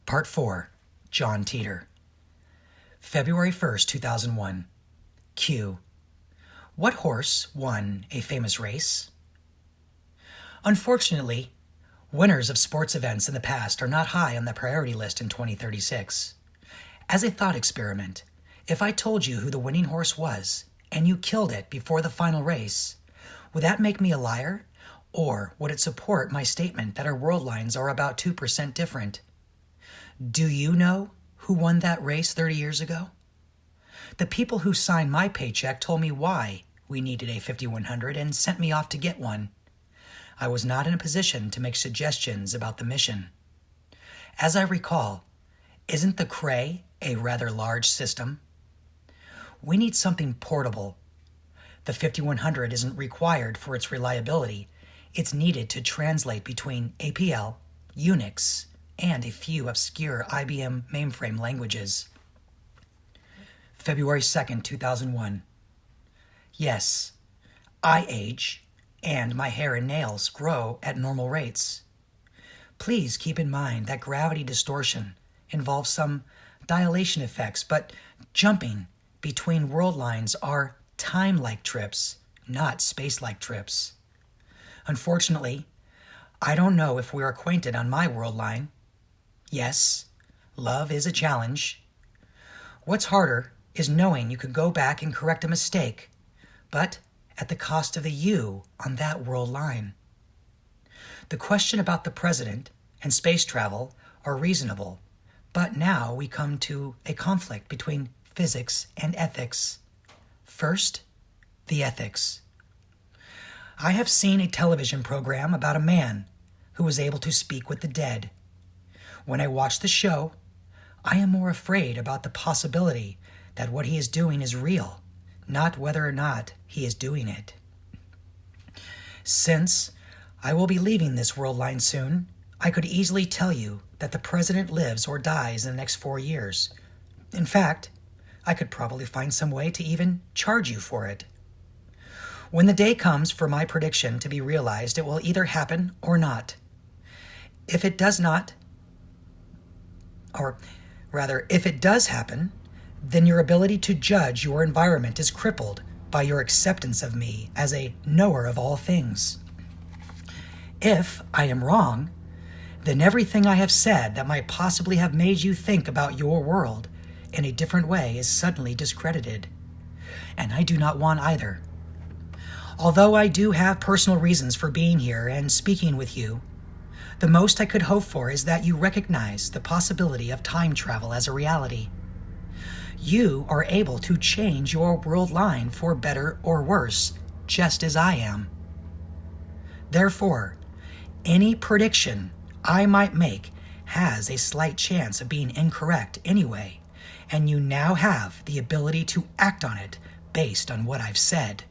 Part 4, John Titor. February 1st, 2001. Q. What horse won a famous race? Unfortunately, winners of sports events in the past are not high on the priority list in 2036. As a thought experiment, if I told you who the winning horse was, and you killed it before the final race, would that make me a liar? Or would it support my statement that our world lines are about 2% different? Do you know who won that race 30 years ago? The people who signed my paycheck told me why we needed a 5100 and sent me off to get one. I was not in a position to make suggestions about the mission. As I recall, isn't the Cray a rather large system? We need something portable. The 5100 isn't required for its reliability. It's needed to translate between APL, Unix, and a few obscure IBM mainframe languages. February 2nd, 2001. Yes, I age, and my hair and nails grow at normal rates. Please keep in mind that gravity distortion involves some dilation effects, but jumping between world lines are time-like trips, not space-like trips. Unfortunately, I don't know if we're acquainted on my world line. Yes, love is a challenge. What's harder is knowing you could go back and correct a mistake, but at the cost of the you on that world line. The question about the president and space travel are reasonable, but now we come to a conflict between physics and ethics. First, the ethics. I have seen a television program about a man who was able to speak with the dead. When I watch the show, I am more afraid about the possibility that what he is doing is real, not whether or not he is doing it. Since I will be leaving this world line soon, I could easily tell you that the president lives or dies in the next 4 years. In fact, I could probably find some way to even charge you for it. When the day comes for my prediction to be realized, it will either happen or not. If it does not, or rather, if it does happen, then your ability to judge your environment is crippled by your acceptance of me as a knower of all things. If I am wrong, then everything I have said that might possibly have made you think about your world in a different way is suddenly discredited. And I do not want either. Although I do have personal reasons for being here and speaking with you, the most I could hope for is that you recognize the possibility of time travel as a reality. You are able to change your world line for better or worse, just as I am. Therefore, any prediction I might make has a slight chance of being incorrect anyway, and you now have the ability to act on it based on what I've said.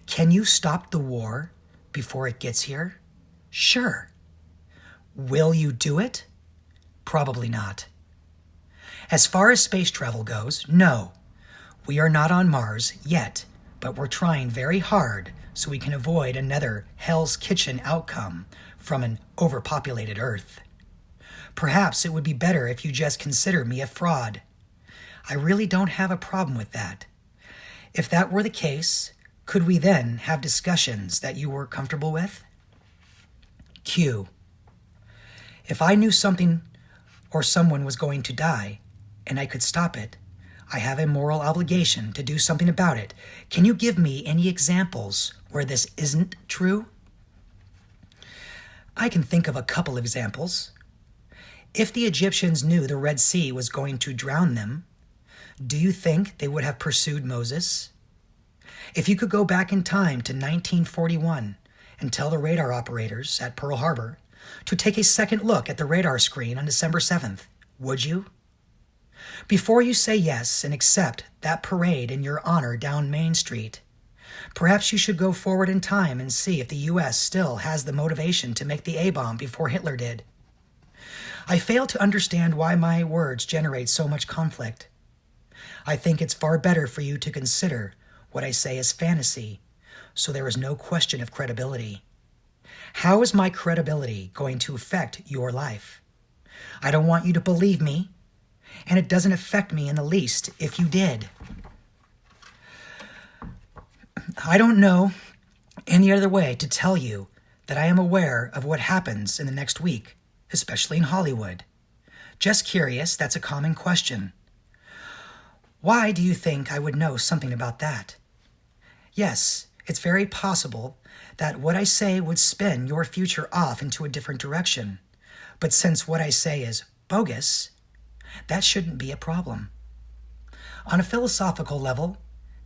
Can you stop the war before it gets here? Sure. Will you do it? Probably not. As far as space travel goes, no. We are not on Mars yet, but we're trying very hard so we can avoid another Hell's Kitchen outcome from an overpopulated Earth. Perhaps it would be better if you just consider me a fraud. I really don't have a problem with that. If that were the case, could we then have discussions that you were comfortable with? Q. If I knew something or someone was going to die, and I could stop it, I have a moral obligation to do something about it. Can you give me any examples where this isn't true? I can think of a couple examples. If the Egyptians knew the Red Sea was going to drown them, do you think they would have pursued Moses? If you could go back in time to 1941 and tell the radar operators at Pearl Harbor to take a second look at the radar screen on December 7th, would you? Before you say yes and accept that parade in your honor down Main Street, perhaps you should go forward in time and see if the U.S. still has the motivation to make the A-bomb before Hitler did. I fail to understand why my words generate so much conflict. I think it's far better for you to consider what I say as fantasy, so there is no question of credibility. How is my credibility going to affect your life? I don't want you to believe me, and it doesn't affect me in the least if you did. I don't know any other way to tell you that I am aware of what happens in the next week, especially in Hollywood. Just curious, that's a common question. Why do you think I would know something about that? Yes, it's very possible that what I say would spin your future off into a different direction. But since what I say is bogus, that shouldn't be a problem. On a philosophical level,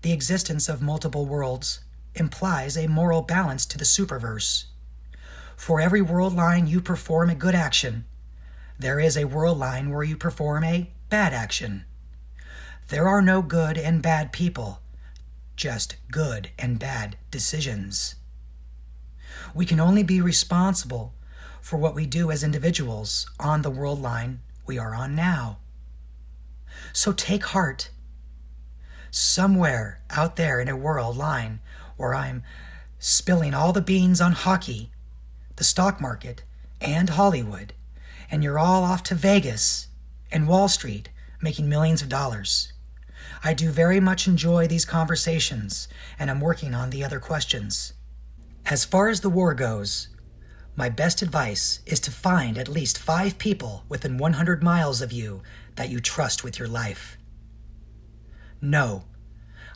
the existence of multiple worlds implies a moral balance to the superverse. For every world line you perform a good action, there is a world line where you perform a bad action. There are no good and bad people, just good and bad decisions. We can only be responsible for what we do as individuals on the world line we are on now. So take heart. Somewhere out there in a world line where I'm spilling all the beans on hockey, the stock market, and Hollywood, and you're all off to Vegas and Wall Street making millions of dollars. I do very much enjoy these conversations, and I'm working on the other questions. As far as the war goes, my best advice is to find at least 5 people within 100 miles of you that you trust with your life. No,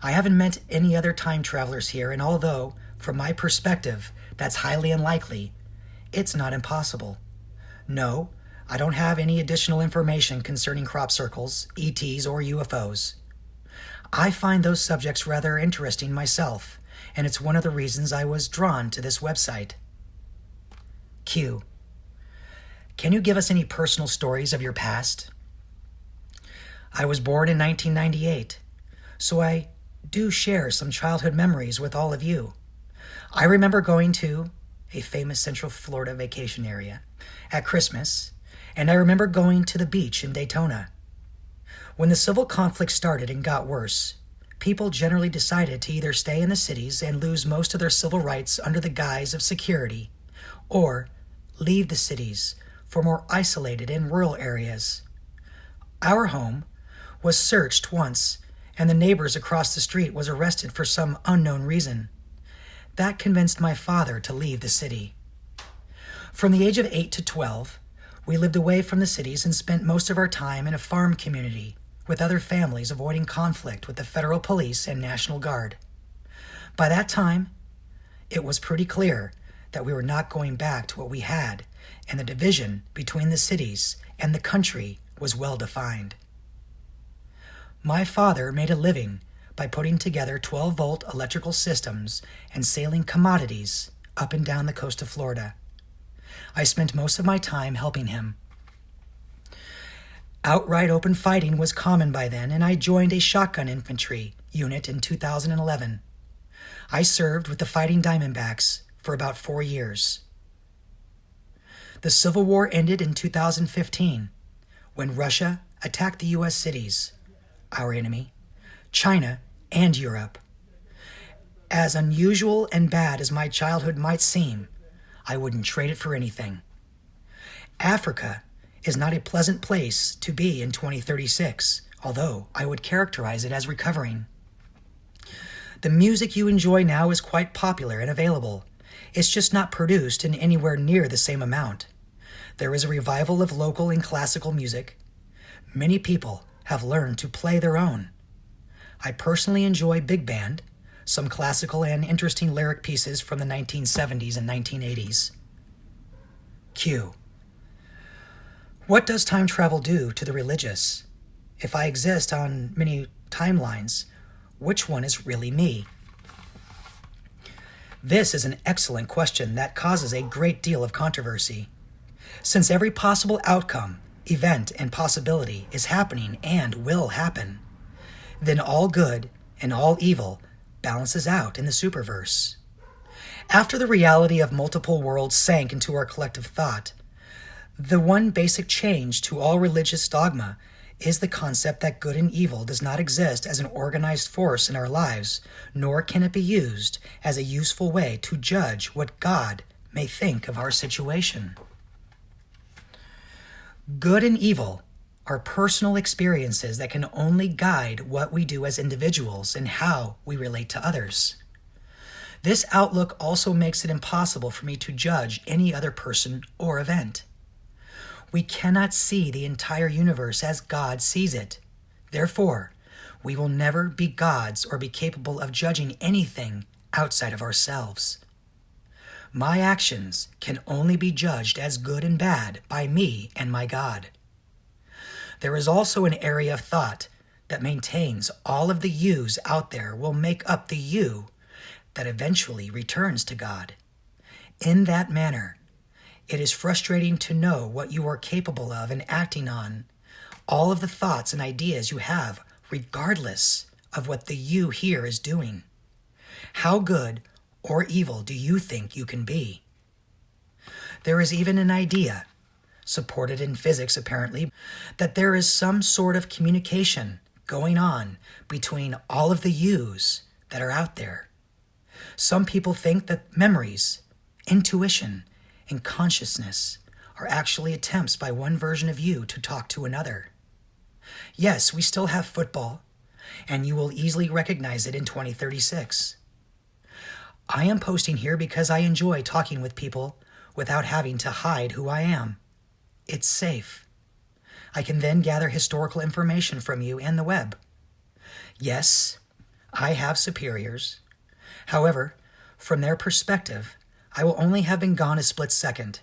I haven't met any other time travelers here, and although, from my perspective, that's highly unlikely, it's not impossible. No, I don't have any additional information concerning crop circles, ETs, or UFOs. I find those subjects rather interesting myself, and it's one of the reasons I was drawn to this website. Q. Can you give us any personal stories of your past? I was born in 1998, so I do share some childhood memories with all of you. I remember going to a famous Central Florida vacation area at Christmas, and I remember going to the beach in Daytona. When the civil conflict started and got worse, people generally decided to either stay in the cities and lose most of their civil rights under the guise of security, or leave the cities for more isolated and rural areas. Our home was searched once, and the neighbors across the street was arrested for some unknown reason. That convinced my father to leave the city. From the age of 8 to 12, we lived away from the cities and spent most of our time in a farm community with other families, avoiding conflict with the federal police and National Guard. By that time, it was pretty clear that we were not going back to what we had, and the division between the cities and the country was well defined. My father made a living by putting together 12-volt electrical systems and sailing commodities up and down the coast of Florida. I spent most of my time helping him. Outright open fighting was common by then, and I joined a shotgun infantry unit in 2011. I served with the Fighting Diamondbacks for about 4 years. The Civil War ended in 2015 when Russia attacked the U.S. cities, our enemy, China, and Europe. As unusual and bad as my childhood might seem, I wouldn't trade it for anything. Africa is not a pleasant place to be in 2036, although I would characterize it as recovering. The music you enjoy now is quite popular and available. It's just not produced in anywhere near the same amount. There is a revival of local and classical music. Many people have learned to play their own. I personally enjoy big band, some classical and interesting lyric pieces from the 1970s and 1980s. Q. What does time travel do to the religious? If I exist on many timelines, which one is really me? This is an excellent question that causes a great deal of controversy. Since every possible outcome, event, and possibility is happening and will happen, then all good and all evil balances out in the superverse. After the reality of multiple worlds sank into our collective thought, the one basic change to all religious dogma is the concept that good and evil does not exist as an organized force in our lives, nor can it be used as a useful way to judge what God may think of our situation. Good and evil are personal experiences that can only guide what we do as individuals and how we relate to others. This outlook also makes it impossible for me to judge any other person or event. We cannot see the entire universe as God sees it. Therefore, we will never be gods or be capable of judging anything outside of ourselves. My actions can only be judged as good and bad by me and my God. There is also an area of thought that maintains all of the yous out there will make up the you that eventually returns to God. In that manner, it is frustrating to know what you are capable of and acting on, all of the thoughts and ideas you have, regardless of what the you here is doing. How good or evil do you think you can be? There is even an idea, supported in physics apparently, that there is some sort of communication going on between all of the yous that are out there. Some people think that memories, intuition, and consciousness are actually attempts by one version of you to talk to another. Yes, we still have football, and you will easily recognize it in 2036. I am posting here because I enjoy talking with people without having to hide who I am. It's safe. I can then gather historical information from you and the web. Yes, I have superiors. However, from their perspective, I will only have been gone a split second.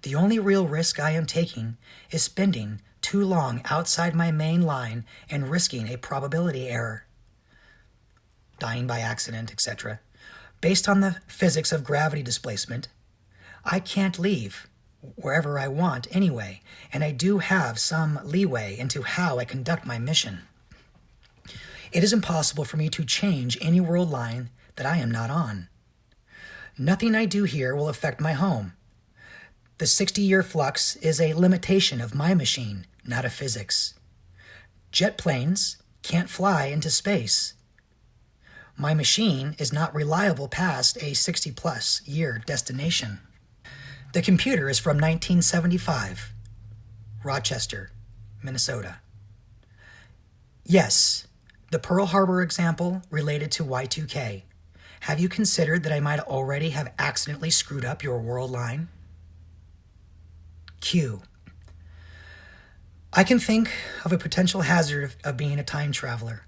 The only real risk I am taking is spending too long outside my main line and risking a probability error, dying by accident, etc. Based on the physics of gravity displacement, I can't leave wherever I want anyway, and I do have some leeway into how I conduct my mission. It is impossible for me to change any world line that I am not on. Nothing I do here will affect my home. The 60-year flux is a limitation of my machine, not of physics. Jet planes can't fly into space. My machine is not reliable past a 60-plus year destination. The computer is from 1975, Rochester, Minnesota. Yes, the Pearl Harbor example related to Y2K. Have you considered that I might already have accidentally screwed up your world line? Q. I can think of a potential hazard of being a time traveler,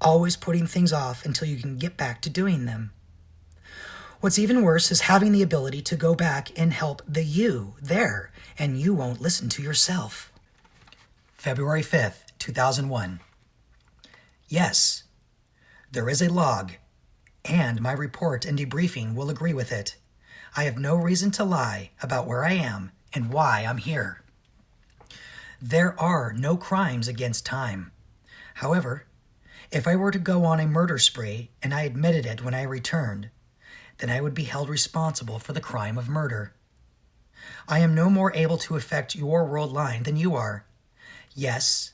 always putting things off until you can get back to doing them. What's even worse is having the ability to go back and help the you there, and you won't listen to yourself. February 5th, 2001. Yes, there is a log, and my report and debriefing will agree with it. I have no reason to lie about where I am and why I'm here. There are no crimes against time. However, if I were to go on a murder spree and I admitted it when I returned, then I would be held responsible for the crime of murder. I am no more able to affect your world line than you are. Yes,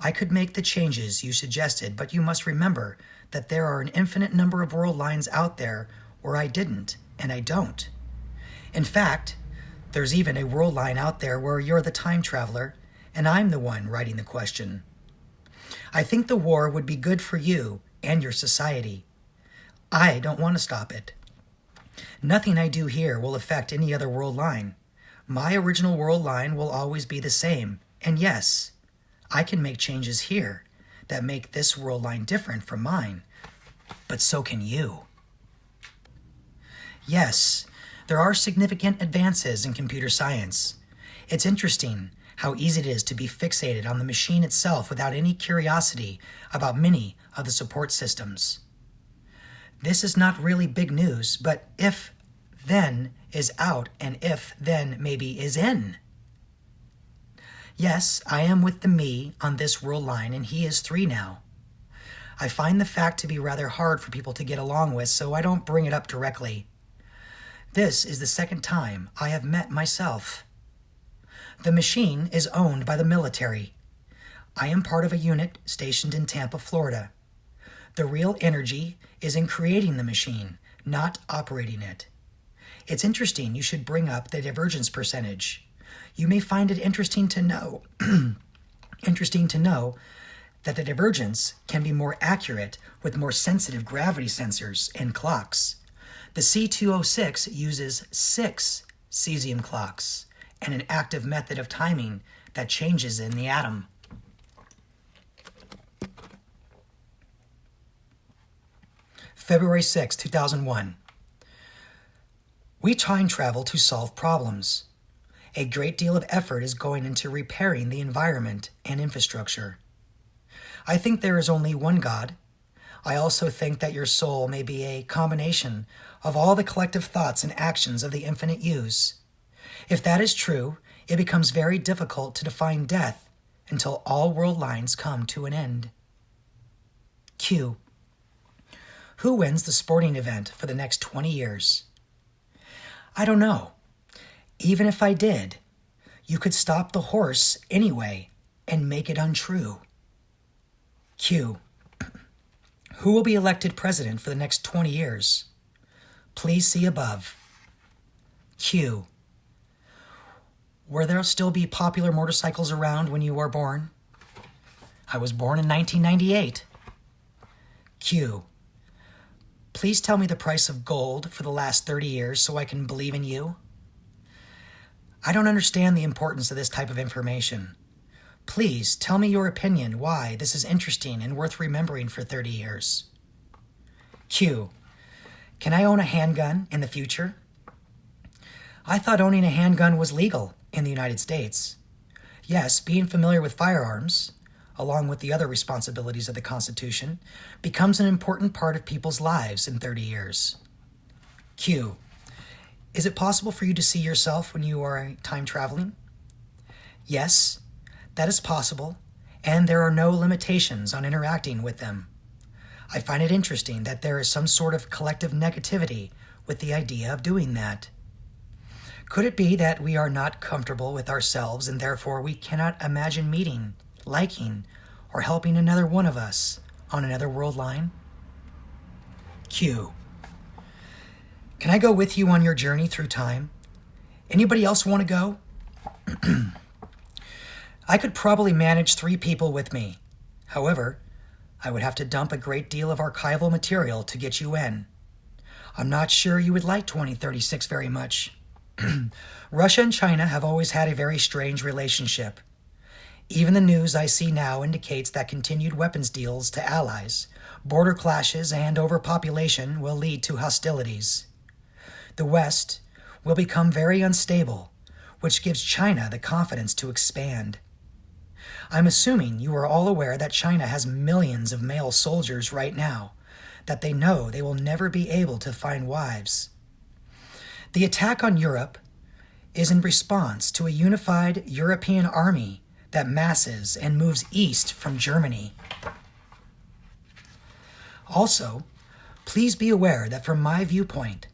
I could make the changes you suggested, but you must remember that there are an infinite number of world lines out there where I didn't, and I don't. In fact, there's even a world line out there where you're the time traveler, and I'm the one writing the question. I think the war would be good for you and your society. I don't want to stop it. Nothing I do here will affect any other world line. My original world line will always be the same, and yes, I can make changes here that make this world line different from mine, but so can you. Yes, there are significant advances in computer science. It's interesting how easy it is to be fixated on the machine itself without any curiosity about many of the support systems. This is not really big news, but if then is out and if then maybe is in. Yes, I am with the me on this world line, and he is 3 now. I find the fact to be rather hard for people to get along with, so I don't bring it up directly. This is the second time I have met myself. The machine is owned by the military. I am part of a unit stationed in Tampa, Florida. The real energy is in creating the machine, not operating it. It's interesting you should bring up the divergence percentage. You may find it interesting to know that the divergence can be more accurate with more sensitive gravity sensors and clocks. The C206 uses 6 cesium clocks and an active method of timing that changes in the atom. February 6, 2001. We time travel to solve problems. A great deal of effort is going into repairing the environment and infrastructure. I think there is only one God. I also think that your soul may be a combination of all the collective thoughts and actions of the infinite U's. If that is true, it becomes very difficult to define death until all world lines come to an end. Q. Who wins the sporting event for the next 20 years? I don't know. Even if I did, you could stop the horse anyway and make it untrue. Q. Who will be elected president for the next 20 years? Please see above. Q. Will there still be popular motorcycles around when you are born? I was born in 1998. Q. Please tell me the price of gold for the last 30 years so I can believe in you. I don't understand the importance of this type of information. Please tell me your opinion why this is interesting and worth remembering for 30 years. Q. Can I own a handgun in the future? I thought owning a handgun was legal in the United States. Yes, being familiar with firearms, along with the other responsibilities of the Constitution, becomes an important part of people's lives in 30 years. Q. Is it possible for you to see yourself when you are time traveling? Yes, that is possible, and there are no limitations on interacting with them. I find it interesting that there is some sort of collective negativity with the idea of doing that. Could it be that we are not comfortable with ourselves and therefore we cannot imagine meeting, liking, or helping another one of us on another world line? Q. Can I go with you on your journey through time? Anybody else want to go? I could probably manage 3 people with me. However, I would have to dump a great deal of archival material to get you in. I'm not sure you would like 2036 very much. Russia and China have always had a very strange relationship. Even the news I see now indicates that continued weapons deals to allies, border clashes, and overpopulation will lead to hostilities. The West will become very unstable, which gives China the confidence to expand. I'm assuming you are all aware that China has millions of male soldiers right now, that they know they will never be able to find wives. The attack on Europe is in response to a unified European army that masses and moves east from Germany. Also, please be aware that from my viewpoint,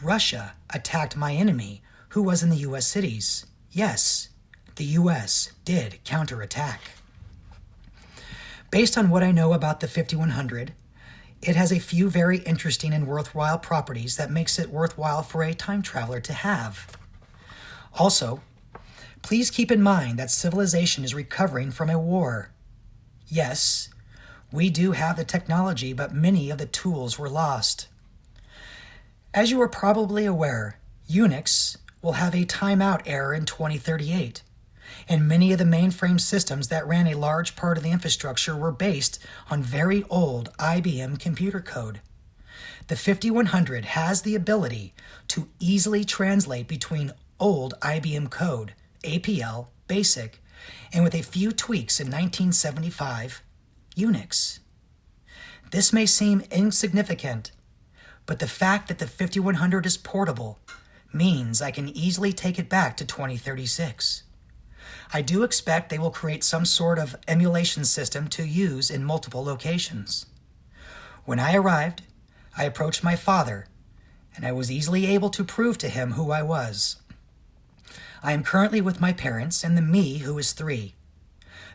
Russia attacked my enemy who was in the U.S. cities. Yes, the U.S. did counterattack. Based on what I know about the 5100, it has a few very interesting and worthwhile properties that makes it worthwhile for a time traveler to have. Also, please keep in mind that civilization is recovering from a war. Yes, we do have the technology, but many of the tools were lost. As you are probably aware, Unix will have a timeout error in 2038, and many of the mainframe systems that ran a large part of the infrastructure were based on very old IBM computer code. The 5100 has the ability to easily translate between old IBM code, APL, BASIC, and with a few tweaks in 1975, Unix. This may seem insignificant, but the fact that the 5100 is portable means I can easily take it back to 2036. I do expect they will create some sort of emulation system to use in multiple locations. When I arrived, I approached my father, and I was easily able to prove to him who I was. I am currently with my parents and the me who is 3.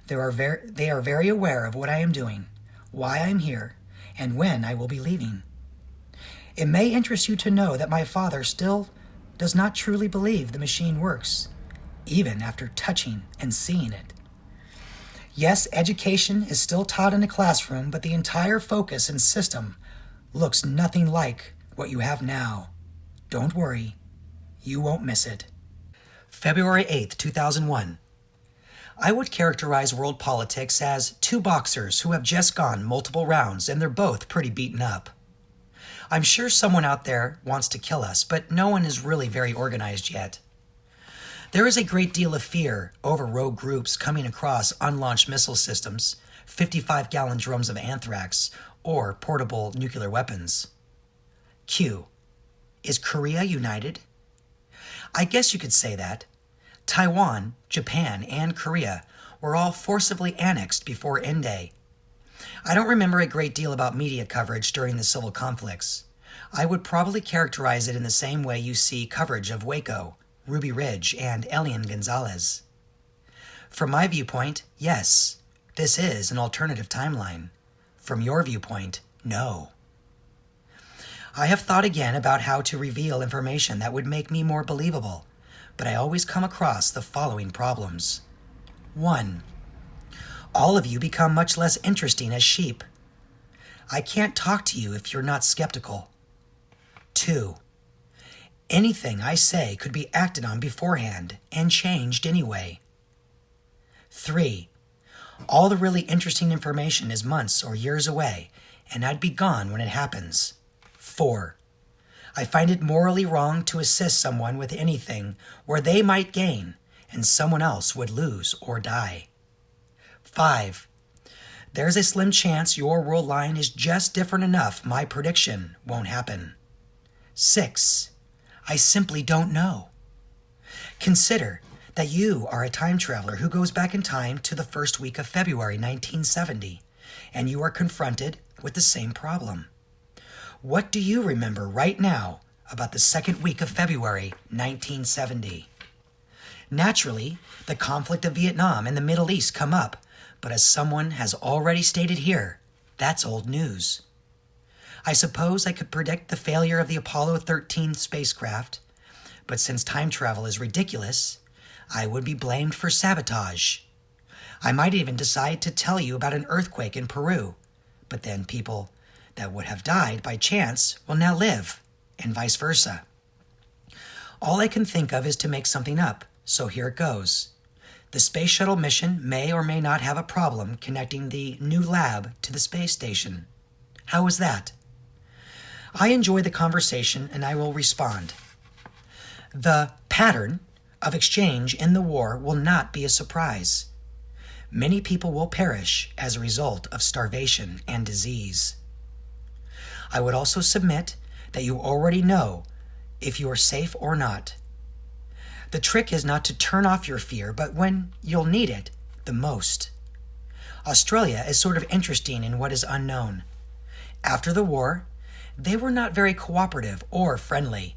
They are very aware of what I am doing, why I am here, and when I will be leaving. It may interest you to know that my father still does not truly believe the machine works, even after touching and seeing it. Yes, education is still taught in a classroom, but the entire focus and system looks nothing like what you have now. Don't worry, you won't miss it. February 8th, 2001. I would characterize world politics as two boxers who have just gone multiple rounds and they're both pretty beaten up. I'm sure someone out there wants to kill us, but no one is really very organized yet. There is a great deal of fear over rogue groups coming across unlaunched missile systems, 55-gallon drums of anthrax, or portable nuclear weapons. Q. Is Korea united? I guess you could say that. Taiwan, Japan, and Korea were all forcibly annexed before N-Day. I don't remember a great deal about media coverage during the civil conflicts. I would probably characterize it in the same way you see coverage of Waco, Ruby Ridge, and Elian Gonzalez. From my viewpoint, yes, this is an alternative timeline. From your viewpoint, no. I have thought again about how to reveal information that would make me more believable, but I always come across the following problems. 1. All of you become much less interesting as sheep. I can't talk to you if you're not skeptical. 2. Anything I say could be acted on beforehand and changed anyway. 3. All the really interesting information is months or years away, and I'd be gone when it happens. 4. I find it morally wrong to assist someone with anything where they might gain and someone else would lose or die. 5. There's a slim chance your world line is just different enough my prediction won't happen. 6. I simply don't know. Consider that you are a time traveler who goes back in time to the first week of February 1970, and you are confronted with the same problem. What do you remember right now about the second week of February 1970? Naturally, the conflict of Vietnam and the Middle East come up, but as someone has already stated here, that's old news. I suppose I could predict the failure of the Apollo 13 spacecraft, but since time travel is ridiculous, I would be blamed for sabotage. I might even decide to tell you about an earthquake in Peru, but then people that would have died by chance will now live, and vice versa. All I can think of is to make something up, so here it goes. The space shuttle mission may or may not have a problem connecting the new lab to the space station. How is that? I enjoy the conversation and I will respond. The pattern of exchange in the war will not be a surprise. Many people will perish as a result of starvation and disease. I would also submit that you already know if you are safe or not. The trick is not to turn off your fear, but when you'll need it the most. Australia is sort of interesting in what is unknown. After the war, they were not very cooperative or friendly.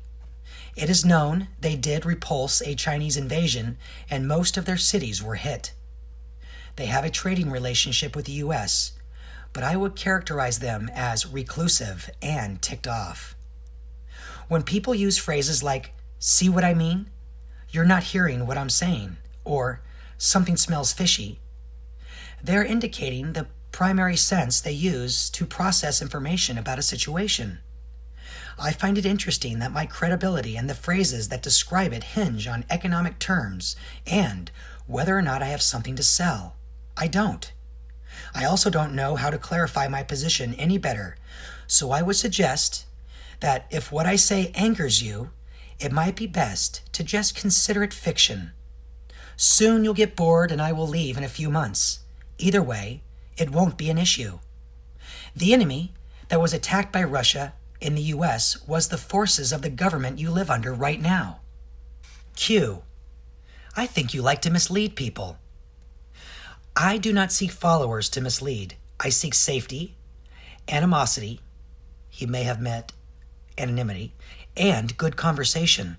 It is known they did repulse a Chinese invasion and most of their cities were hit. They have a trading relationship with the U.S., but I would characterize them as reclusive and ticked off. When people use phrases like, "See what I mean?" "You're not hearing what I'm saying," or "something smells fishy," they're indicating the primary sense they use to process information about a situation. I find it interesting that my credibility and the phrases that describe it hinge on economic terms and whether or not I have something to sell. I don't. I also don't know how to clarify my position any better, so I would suggest that if what I say angers you, it might be best to just consider it fiction. Soon you'll get bored and I will leave in a few months. Either way, it won't be an issue. The enemy that was attacked by Russia in the U.S. was the forces of the government you live under right now. Q. I think you like to mislead people. I do not seek followers to mislead. I seek safety, animosity, he may have met anonymity, and good conversation.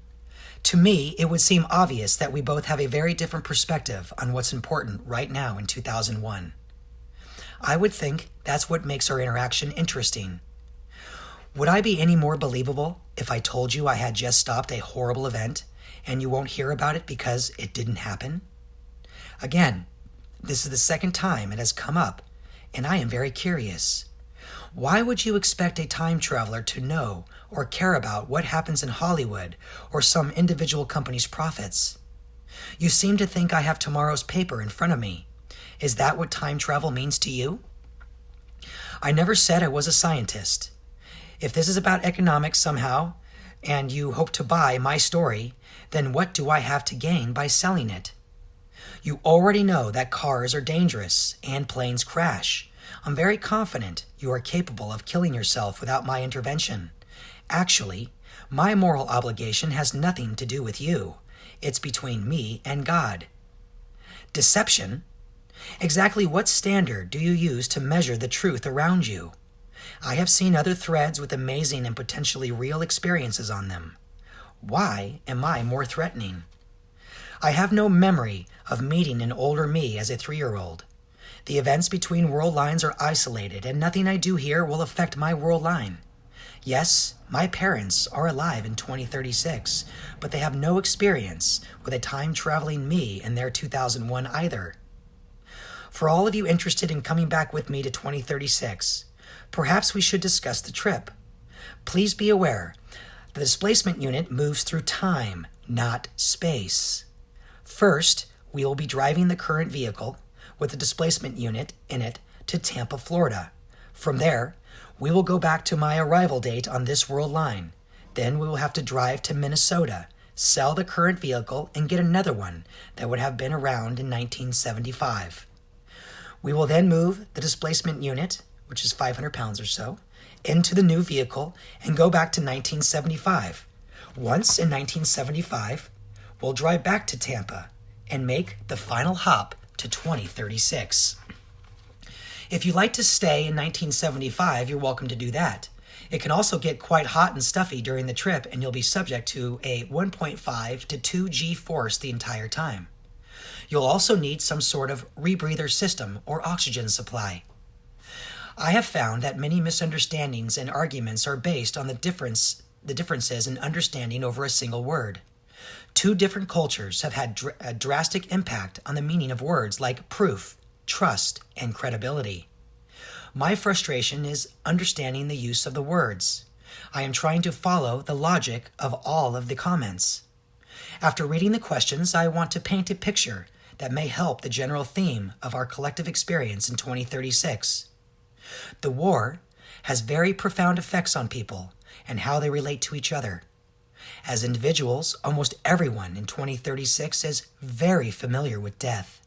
To me, it would seem obvious that we both have a very different perspective on what's important right now in 2001. I would think that's what makes our interaction interesting. Would I be any more believable if I told you I had just stopped a horrible event and you won't hear about it because it didn't happen? Again, this is the second time it has come up, and I am very curious. Why would you expect a time traveler to know or care about what happens in Hollywood or some individual company's profits? You seem to think I have tomorrow's paper in front of me. Is that what time travel means to you? I never said I was a scientist. If this is about economics somehow, and you hope to buy my story, then what do I have to gain by selling it? You already know that cars are dangerous and planes crash. I'm very confident you are capable of killing yourself without my intervention. Actually, my moral obligation has nothing to do with you. It's between me and God. Deception? Exactly what standard do you use to measure the truth around you? I have seen other threads with amazing and potentially real experiences on them. Why am I more threatening? I have no memory of meeting an older me as a 3-year-old. The events between world lines are isolated, and nothing I do here will affect my world line. Yes, my parents are alive in 2036, but they have no experience with a time-traveling me in their 2001 either. For all of you interested in coming back with me to 2036, perhaps we should discuss the trip. Please be aware, the displacement unit moves through time, not space. First, we will be driving the current vehicle with the displacement unit in it to Tampa, Florida. From there, we will go back to my arrival date on this world line. Then we will have to drive to Minnesota, sell the current vehicle, and get another one that would have been around in 1975. We will then move the displacement unit, which is 500 pounds or so, into the new vehicle and go back to 1975. Once in 1975, we'll drive back to Tampa and make the final hop to 2036. If you like to stay in 1975, you're welcome to do that. It can also get quite hot and stuffy during the trip, and you'll be subject to a 1.5 to 2 G force the entire time. You'll also need some sort of rebreather system or oxygen supply. I have found that many misunderstandings and arguments are based on the differences in understanding over a single word. 2 different cultures have had a drastic impact on the meaning of words like proof, trust, and credibility. My frustration is understanding the use of the words. I am trying to follow the logic of all of the comments. After reading the questions, I want to paint a picture that may help the general theme of our collective experience in 2036. The war has very profound effects on people and how they relate to each other. As individuals, almost everyone in 2036 is very familiar with death.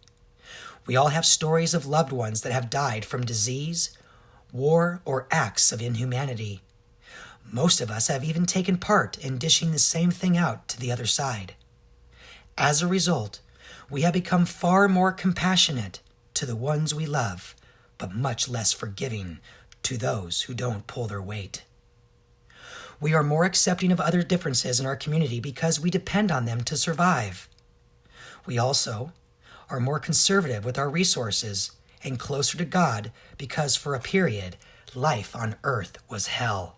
We all have stories of loved ones that have died from disease, war, or acts of inhumanity. Most of us have even taken part in dishing the same thing out to the other side. As a result, we have become far more compassionate to the ones we love, but much less forgiving to those who don't pull their weight. We are more accepting of other differences in our community because we depend on them to survive. We also are more conservative with our resources and closer to God because for a period, life on earth was hell.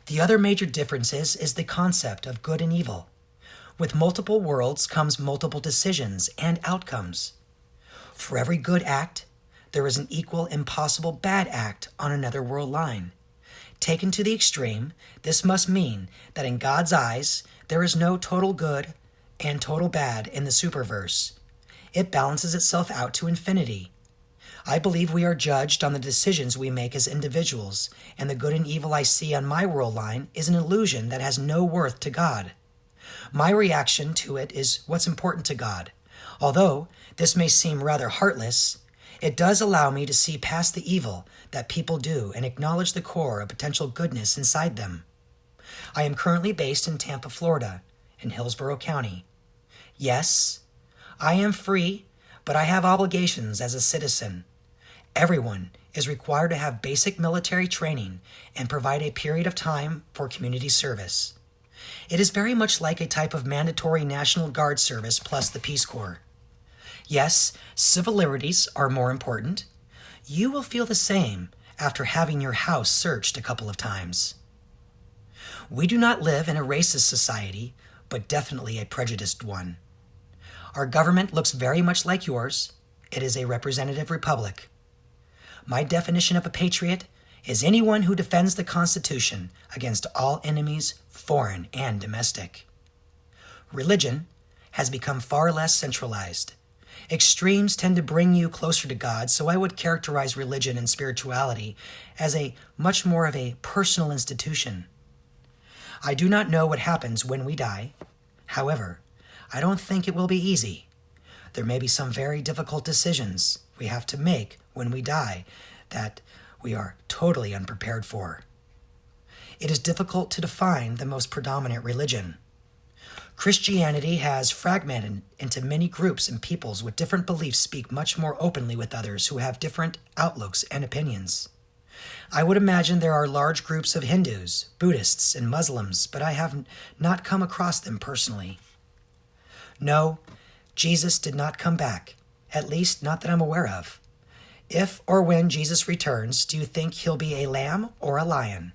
The other major difference is the concept of good and evil. With multiple worlds comes multiple decisions and outcomes. For every good act, there is an equal impossible bad act on another world line. Taken to the extreme, this must mean that in God's eyes, there is no total good and total bad in the superverse. It balances itself out to infinity. I believe we are judged on the decisions we make as individuals, and the good and evil I see on my world line is an illusion that has no worth to God. My reaction to it is what's important to God. Although this may seem rather heartless, it does allow me to see past the evil that people do and acknowledge the core of potential goodness inside them. I am currently based in Tampa, Florida, in Hillsborough County. Yes, I am free, but I have obligations as a citizen. Everyone is required to have basic military training and provide a period of time for community service. It is very much like a type of mandatory National Guard service plus the Peace Corps. Yes, civil liberties are more important. You will feel the same after having your house searched a couple of times. We do not live in a racist society, but definitely a prejudiced one. Our government looks very much like yours. It is a representative republic. My definition of a patriot is anyone who defends the Constitution against all enemies, foreign and domestic. Religion has become far less centralized. Extremes tend to bring you closer to God, so I would characterize religion and spirituality as a much more of a personal institution. I do not know what happens when we die. However, I don't think it will be easy. There may be some very difficult decisions we have to make when we die that we are totally unprepared for. It is difficult to define the most predominant religion. Christianity has fragmented into many groups, and peoples with different beliefs speak much more openly with others who have different outlooks and opinions. I would imagine there are large groups of Hindus, Buddhists, and Muslims, but I have not come across them personally. No, Jesus did not come back, at least not that I'm aware of. If or when Jesus returns, do you think he'll be a lamb or a lion?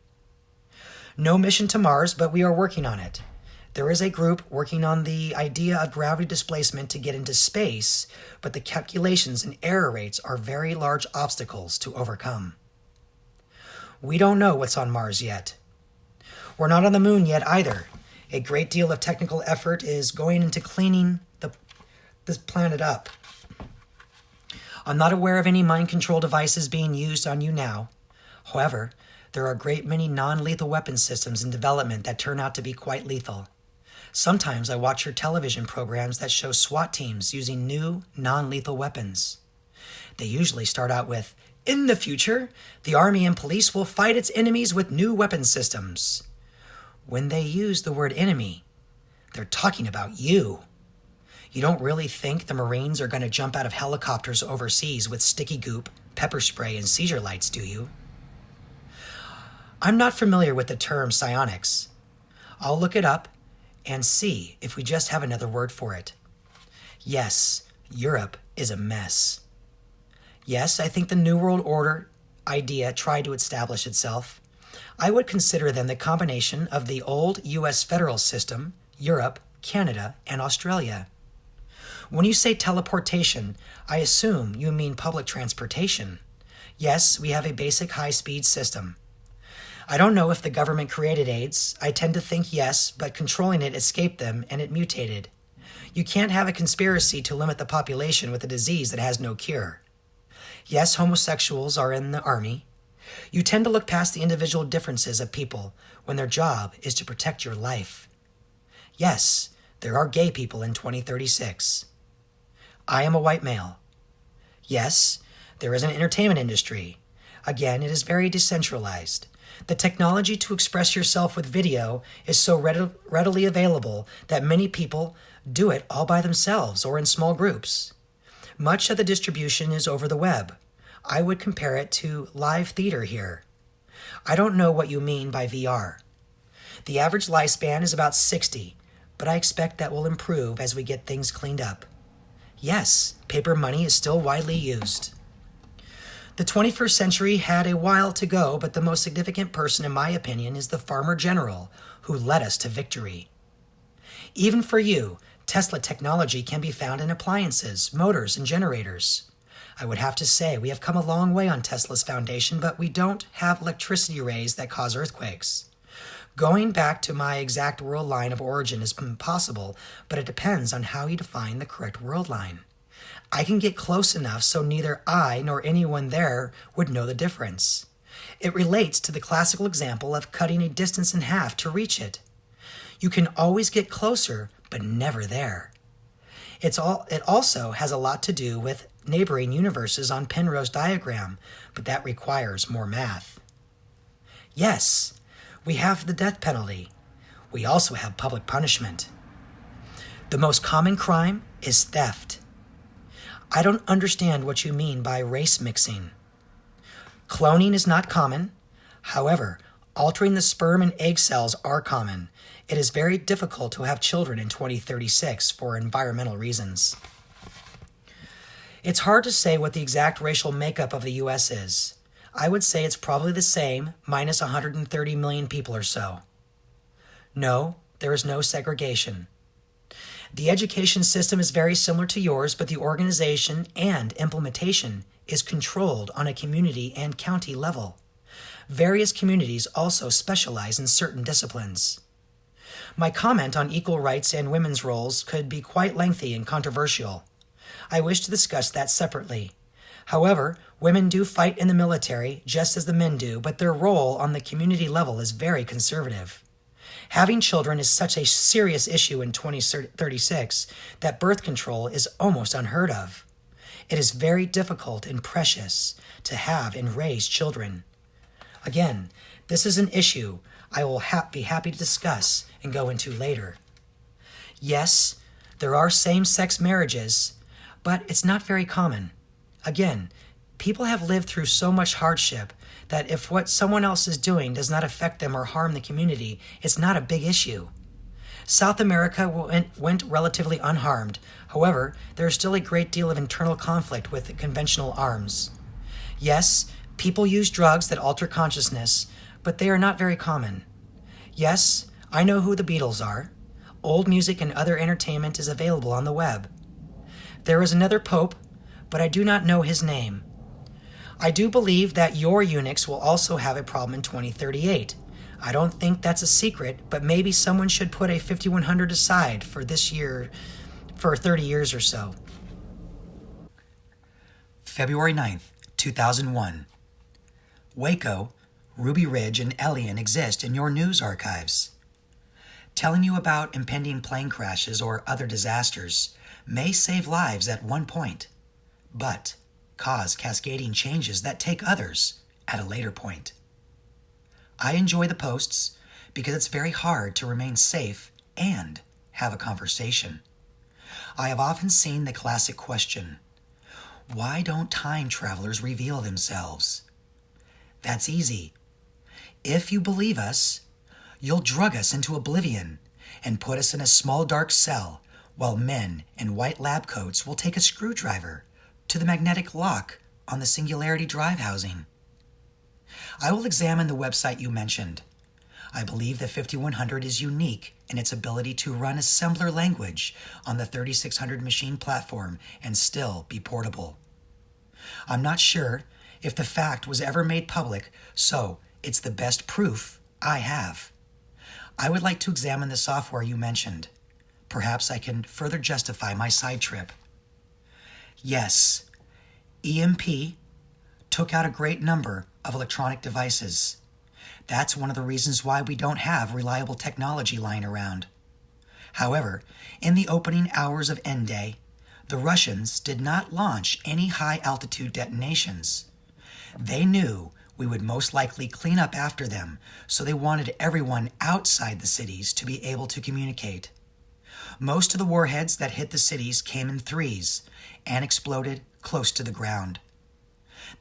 No mission to Mars, but we are working on it. There is a group working on the idea of gravity displacement to get into space, but the calculations and error rates are very large obstacles to overcome. We don't know what's on Mars yet. We're not on the moon yet either. A great deal of technical effort is going into cleaning this planet up. I'm not aware of any mind control devices being used on you now. However, there are a great many non-lethal weapon systems in development that turn out to be quite lethal. Sometimes I watch your television programs that show SWAT teams using new, non-lethal weapons. They usually start out with, "In the future, the Army and police will fight its enemies with new weapon systems." When they use the word enemy, they're talking about you. You don't really think the Marines are going to jump out of helicopters overseas with sticky goop, pepper spray, and seizure lights, do you? I'm not familiar with the term psionics. I'll look it up and see if we just have another word for it. Yes, Europe is a mess. Yes, I think the New World Order idea tried to establish itself. I would consider them the combination of the old U.S. federal system, Europe, Canada, and Australia. When you say teleportation, I assume you mean public transportation. Yes, we have a basic high-speed system. I don't know if the government created AIDS. I tend to think yes, but controlling it escaped them and it mutated. You can't have a conspiracy to limit the population with a disease that has no cure. Yes, homosexuals are in the army. You tend to look past the individual differences of people when their job is to protect your life. Yes, there are gay people in 2036. I am a white male. Yes, there is an entertainment industry. Again, it is very decentralized. The technology to express yourself with video is so readily available that many people do it all by themselves or in small groups. Much of the distribution is over the web. I would compare it to live theater here. I don't know what you mean by VR. The average lifespan is about 60, but I expect that will improve as we get things cleaned up. Yes, paper money is still widely used. The 21st century had a while to go, but the most significant person, in my opinion, is the farmer general who led us to victory. Even for you, Tesla technology can be found in appliances, motors, and generators. I would have to say we have come a long way on Tesla's foundation, but we don't have electricity rays that cause earthquakes. Going back to my exact world line of origin is impossible, but it depends on how you define the correct world line. I can get close enough so neither I nor anyone there would know the difference. It relates to the classical example of cutting a distance in half to reach it. You can always get closer, but never there. It also has a lot to do with neighboring universes on Penrose's diagram, but that requires more math. Yes, we have the death penalty. We also have public punishment. The most common crime is theft. I don't understand what you mean by race mixing. Cloning is not common. However, altering the sperm and egg cells are common. It is very difficult to have children in 2036 for environmental reasons. It's hard to say what the exact racial makeup of the U.S. is. I would say it's probably the same, minus 130 million people or so. No, There is no segregation. The education system is very similar to yours, but the organization and implementation is controlled on a community and county level. Various communities also specialize in certain disciplines. My comment on equal rights and women's roles could be quite lengthy and controversial. I wish to discuss that separately. However, women do fight in the military just as the men do, but their role on the community level is very conservative. Having children is such a serious issue in 2036 that birth control is almost unheard of. It is very difficult and precious to have and raise children. Again, this is an issue I will be happy to discuss and go into later. Yes, there are same-sex marriages, but it's not very common. Again, people have lived through so much hardship that if what someone else is doing does not affect them or harm the community, it's not a big issue. South America went relatively unharmed. However, there is still a great deal of internal conflict with conventional arms. Yes, people use drugs that alter consciousness, but they are not very common. Yes, I know who the Beatles are. Old music and other entertainment is available on the web. There is another pope, but I do not know his name. I do believe that your eunuchs will also have a problem in 2038. I don't think that's a secret, but maybe someone should put a 5100 aside for this year, for 30 years or so. February 9th, 2001. Waco, Ruby Ridge, and Elian exist in your news archives. Telling you about impending plane crashes or other disasters may save lives at one point, but cause cascading changes that take others at a later point. I enjoy the posts because it's very hard to remain safe and have a conversation. I have often seen the classic question, why don't time travelers reveal themselves? That's easy. If you believe us, you'll drug us into oblivion and put us in a small dark cell while men in white lab coats will take a screwdriver to the magnetic lock on the Singularity Drive housing. I will examine the website you mentioned. I believe the 5100 is unique in its ability to run assembler language on the 3600 machine platform and still be portable. I'm not sure if the fact was ever made public, so it's the best proof I have. I would like to examine the software you mentioned. Perhaps I can further justify my side trip. Yes, EMP took out a great number of electronic devices. That's one of the reasons why we don't have reliable technology lying around. However, in the opening hours of N-Day, the Russians did not launch any high-altitude detonations. They knew we would most likely clean up after them, so they wanted everyone outside the cities to be able to communicate. Most of the warheads that hit the cities came in threes and exploded close to the ground.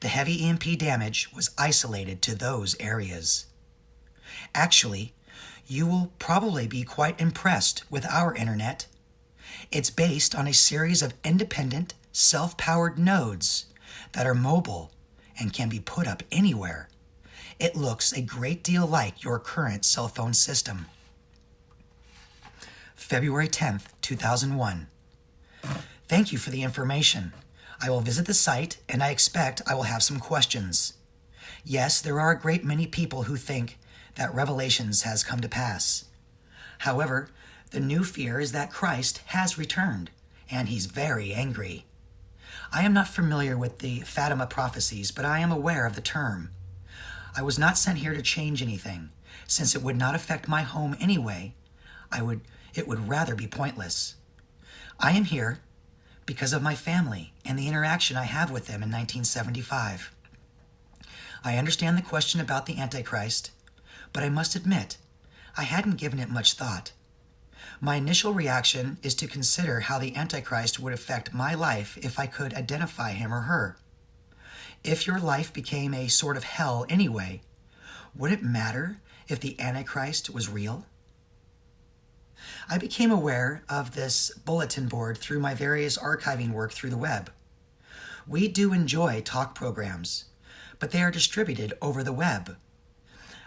The heavy EMP damage was isolated to those areas. Actually, you will probably be quite impressed with our internet. It's based on a series of independent, self-powered nodes that are mobile and can be put up anywhere. It looks a great deal like your current cell phone system. February 10th, 2001. Thank you for the information. I will visit the site, and I expect I will have some questions. Yes, there are a great many people who think that Revelations has come to pass. However, the new fear is that Christ has returned, and he's very angry. I am not familiar with the Fatima prophecies, but I am aware of the term. I was not sent here to change anything. Since it would not affect my home anyway, it would rather be pointless. I am here because of my family and the interaction I have with them in 1975. I understand the question about the Antichrist, but I must admit, I hadn't given it much thought. My initial reaction is to consider how the Antichrist would affect my life if I could identify him or her. If your life became a sort of hell anyway, would it matter if the Antichrist was real? I became aware of this bulletin board through my various archiving work through the web. We do enjoy talk programs, but they are distributed over the web.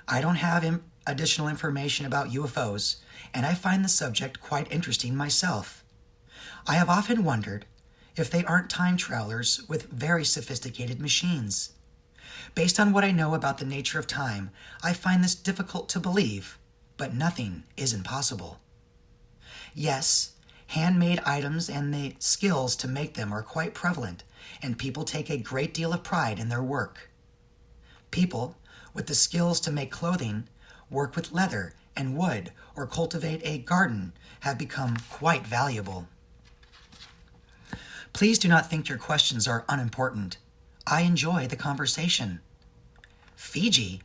I don't have additional information about UFOs, and I find the subject quite interesting myself. I have often wondered if they aren't time travelers with very sophisticated machines. Based on what I know about the nature of time, I find this difficult to believe, but nothing is impossible. Yes, handmade items and the skills to make them are quite prevalent, and people take a great deal of pride in their work. People with the skills to make clothing, work with leather and wood, or cultivate a garden have become quite valuable. Please do not think your questions are unimportant. I enjoy the conversation. Fiji?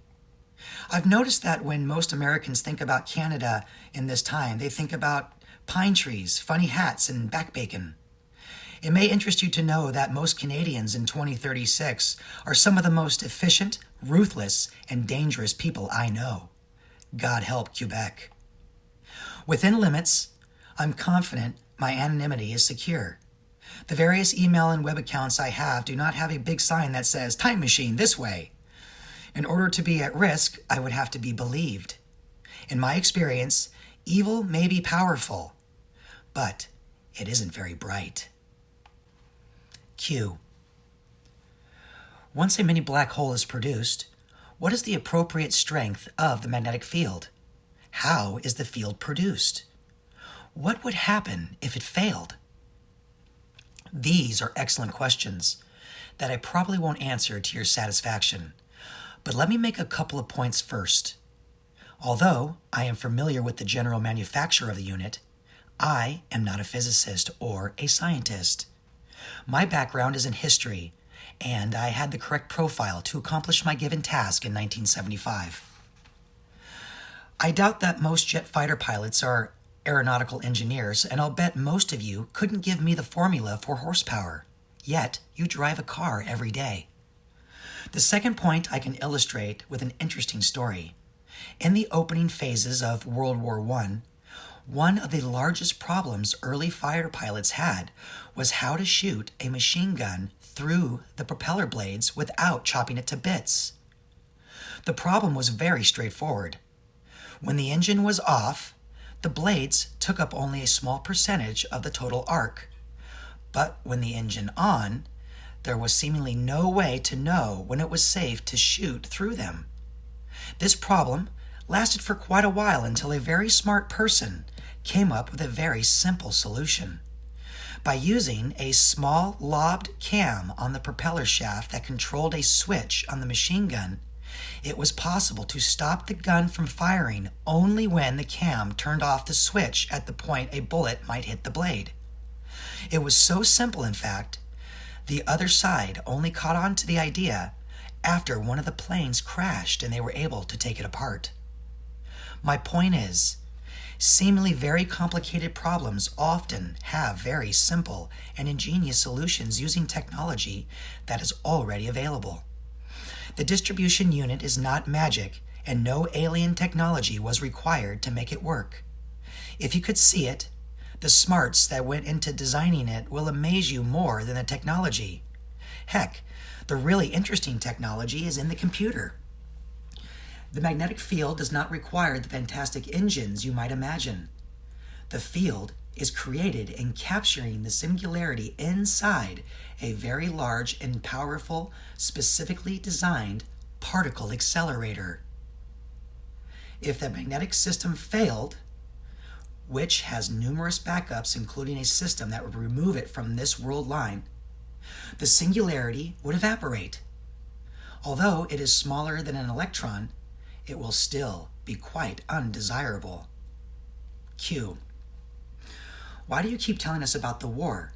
I've noticed that when most Americans think about Canada in this time, they think about pine trees, funny hats, and back bacon. It may interest you to know that most Canadians in 2036 are some of the most efficient, ruthless, and dangerous people I know. God help Quebec. Within limits, I'm confident my anonymity is secure. The various email and web accounts I have do not have a big sign that says, "Time machine this way." In order to be at risk, I would have to be believed. In my experience, evil may be powerful, but it isn't very bright. Q. Once a mini black hole is produced, what is the appropriate strength of the magnetic field? How is the field produced? What would happen if it failed? These are excellent questions that I probably won't answer to your satisfaction, but let me make a couple of points first. Although I am familiar with the general manufacture of the unit, I am not a physicist or a scientist. My background is in history, and I had the correct profile to accomplish my given task in 1975. I doubt that most jet fighter pilots are aeronautical engineers, and I'll bet most of you couldn't give me the formula for horsepower, yet you drive a car every day. The second point I can illustrate with an interesting story. In the opening phases of World War I, one of the largest problems early fighter pilots had was how to shoot a machine gun through the propeller blades without chopping it to bits. The problem was very straightforward. When the engine was off, the blades took up only a small percentage of the total arc. But when the engine on, there was seemingly no way to know when it was safe to shoot through them. This problem lasted for quite a while until a very smart person came up with a very simple solution. By using a small lobed cam on the propeller shaft that controlled a switch on the machine gun, it was possible to stop the gun from firing only when the cam turned off the switch at the point a bullet might hit the blade. It was so simple, in fact, the other side only caught on to the idea after one of the planes crashed and they were able to take it apart. My point is, seemingly very complicated problems often have very simple and ingenious solutions using technology that is already available. The distribution unit is not magic, and no alien technology was required to make it work. If you could see it, the smarts that went into designing it will amaze you more than the technology. Heck, the really interesting technology is in the computer. The magnetic field does not require the fantastic engines you might imagine. The field is created in capturing the singularity inside a very large and powerful, specifically designed particle accelerator. If the magnetic system failed, which has numerous backups including a system that would remove it from this world line, the singularity would evaporate. Although it is smaller than an electron, it will still be quite undesirable. Q. Why do you keep telling us about the war?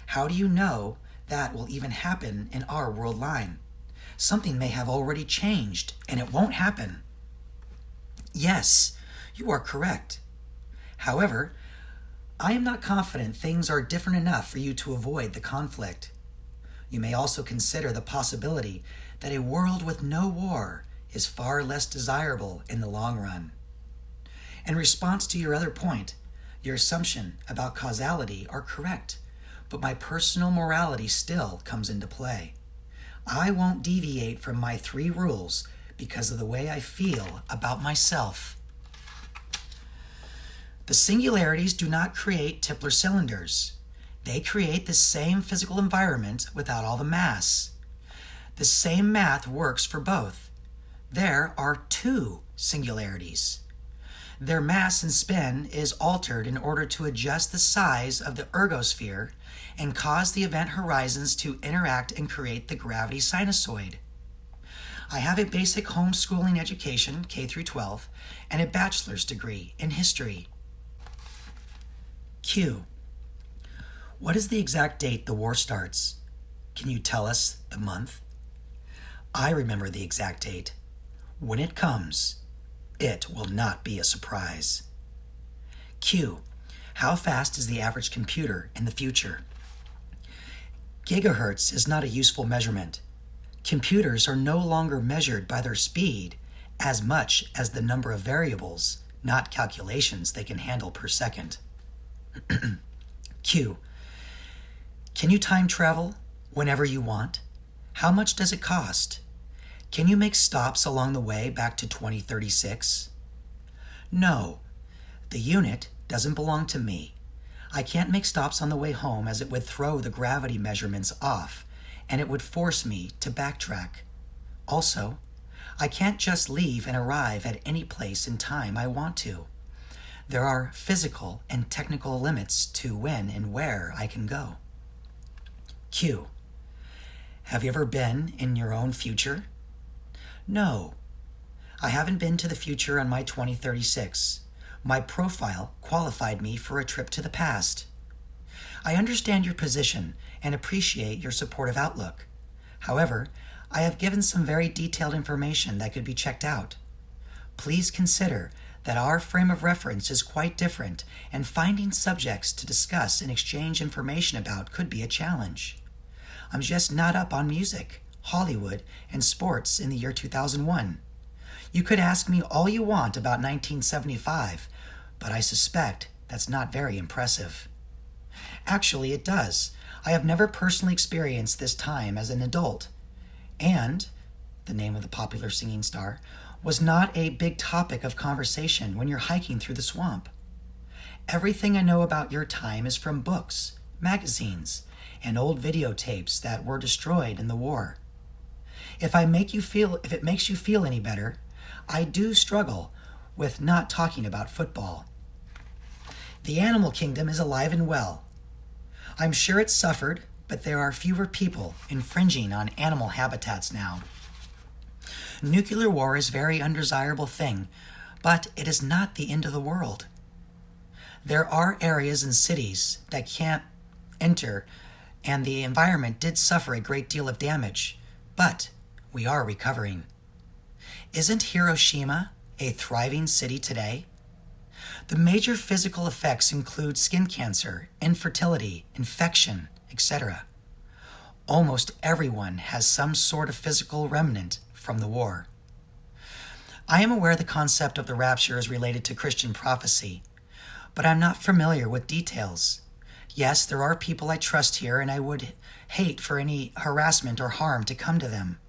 How do you know that will even happen in our world line? Something may have already changed, and it won't happen. Yes, you are correct. However, I am not confident things are different enough for you to avoid the conflict. You may also consider the possibility that a world with no war is far less desirable in the long run. In response to your other point, your assumption about causality are correct, but my personal morality still comes into play. I won't deviate from my 3 rules because of the way I feel about myself. The singularities do not create Tipler cylinders. They create the same physical environment without all the mass. The same math works for both. There are two singularities. Their mass and spin is altered in order to adjust the size of the ergosphere and cause the event horizons to interact and create the gravity sinusoid. I have a basic homeschooling education, K through 12, and a bachelor's degree in history. Q. What is the exact date the war starts? Can you tell us the month? I remember the exact date. When it comes, it will not be a surprise. Q. How fast is the average computer in the future? Gigahertz is not a useful measurement. Computers are no longer measured by their speed as much as the number of variables, not calculations they can handle per second. Q. Can you time travel whenever you want? How much does it cost? Can you make stops along the way back to 2036? No. The unit doesn't belong to me. I can't make stops on the way home as it would throw the gravity measurements off, and it would force me to backtrack. Also, I can't just leave and arrive at any place in time I want to. There are physical and technical limits to when and where I can go. Q. Have you ever been in your own future? No. I haven't been to the future on my 2036. My profile qualified me for a trip to the past. I understand your position and appreciate your supportive outlook. However, I have given some very detailed information that could be checked out. Please consider that our frame of reference is quite different, and finding subjects to discuss and exchange information about could be a challenge. I'm just not up on music, Hollywood, and sports in the year 2001. You could ask me all you want about 1975, but I suspect that's not very impressive. Actually, it does. I have never personally experienced this time as an adult. And, the name of the popular singing star, was not a big topic of conversation when you're hiking through the swamp. Everything I know about your time is from books, magazines, and old videotapes that were destroyed in the war. If it makes you feel any better, I do struggle with not talking about football. The animal kingdom is alive and well. I'm sure it suffered, but there are fewer people infringing on animal habitats now. Nuclear war is a very undesirable thing, but it is not the end of the world. There are areas and cities that can't enter, and the environment did suffer a great deal of damage, but we are recovering. Isn't Hiroshima a thriving city today? The major physical effects include skin cancer, infertility, infection, etc. Almost everyone has some sort of physical remnant from the war. I am aware the concept of the rapture is related to Christian prophecy, but I'm not familiar with details. Yes, there are people I trust here, and I would hate for any harassment or harm to come to them.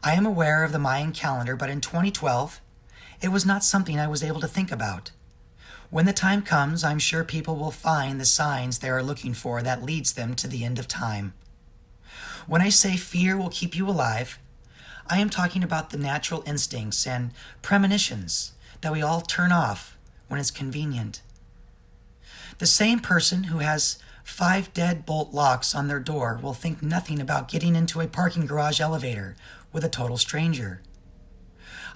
I am aware of the Mayan calendar, but in 2012, it was not something I was able to think about. When the time comes, I'm sure people will find the signs they are looking for that leads them to the end of time. When I say fear will keep you alive, I am talking about the natural instincts and premonitions that we all turn off when it's convenient. The same person who has 5 deadbolt locks on their door will think nothing about getting into a parking garage elevator with a total stranger.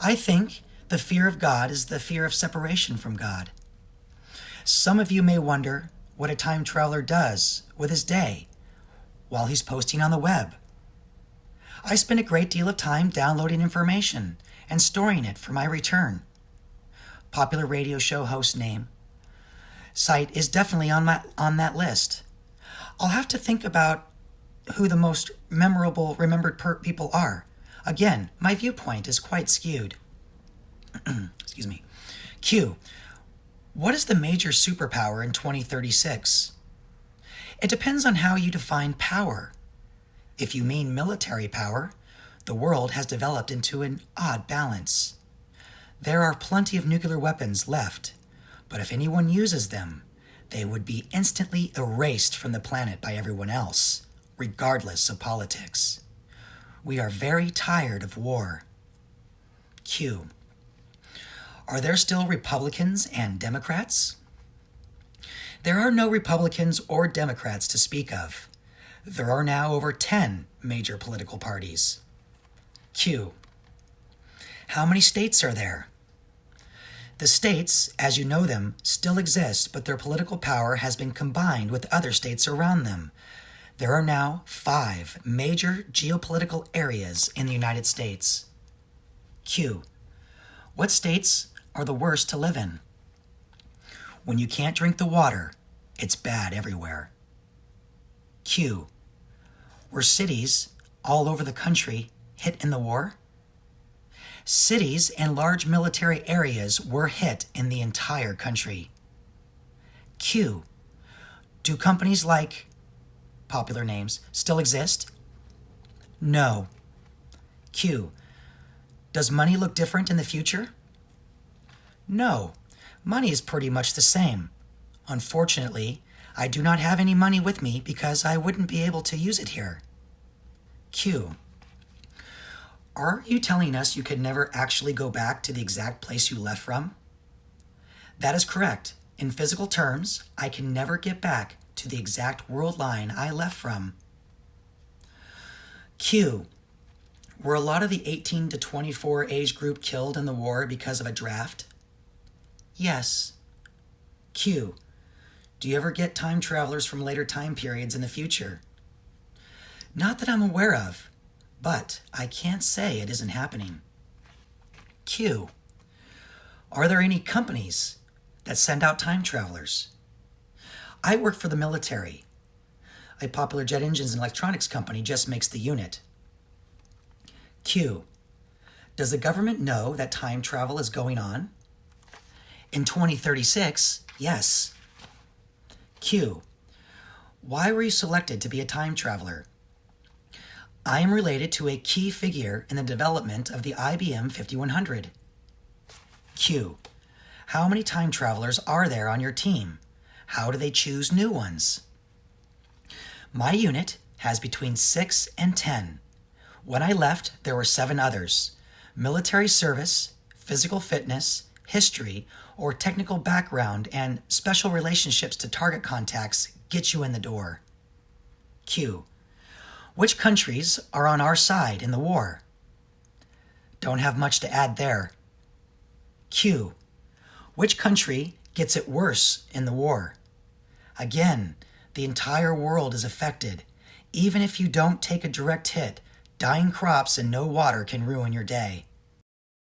I think the fear of God is the fear of separation from God. Some of you may wonder what a time traveler does with his day while he's posting on the web. I spend a great deal of time downloading information and storing it for my return. Popular radio show host name. Site is definitely on that list. I'll have to think about who the most remembered people are. Again, my viewpoint is quite skewed. Excuse me. Q. What is the major superpower in 2036? It depends on how you define power. If you mean military power, The world has developed into an odd balance. There are plenty of nuclear weapons left, but if anyone uses them, they would be instantly erased from the planet by everyone else, regardless of politics. We are very tired of war. Q. Are there still Republicans and Democrats? There are no Republicans or Democrats to speak of. There are now over 10 major political parties. Q. How many states are there? The states, as you know them, still exist, but their political power has been combined with other states around them. There are now 5 major geopolitical areas in the United States. Q. What states are the worst to live in? When you can't drink the water, it's bad everywhere. Q. Were cities all over the country hit in the war? Cities and large military areas were hit in the entire country. Q. Do companies like popular names still exist? No. Q. Does money look different in the future? No. Money is pretty much the same. Unfortunately, I do not have any money with me because I wouldn't be able to use it here. Q. Are you telling us you could never actually go back to the exact place you left from? That is correct. In physical terms, I can never get back to the exact world line I left from. Q. Were a lot of the 18 to 24 age group killed in the war because of a draft? Yes. Q. Do you ever get time travelers from later time periods in the future? Not that I'm aware of, but I can't say it isn't happening. Q. Are there any companies that send out time travelers? I work for the military. A popular jet engines and electronics company just makes the unit. Q. Does the government know that time travel is going on? In 2036, yes. Q. Why were you selected to be a time traveler? I am related to a key figure in the development of the IBM 5100. Q. How many time travelers are there on your team? How do they choose new ones? My unit has between 6 and 10. When I left, there were 7 others. Military service, physical fitness, history, or technical background and special relationships to target contacts get you in the door. Q. Which countries are on our side in the war? Don't have much to add there. Q. Which country gets it worse in the war? Again, the entire world is affected. Even if you don't take a direct hit, dying crops and no water can ruin your day.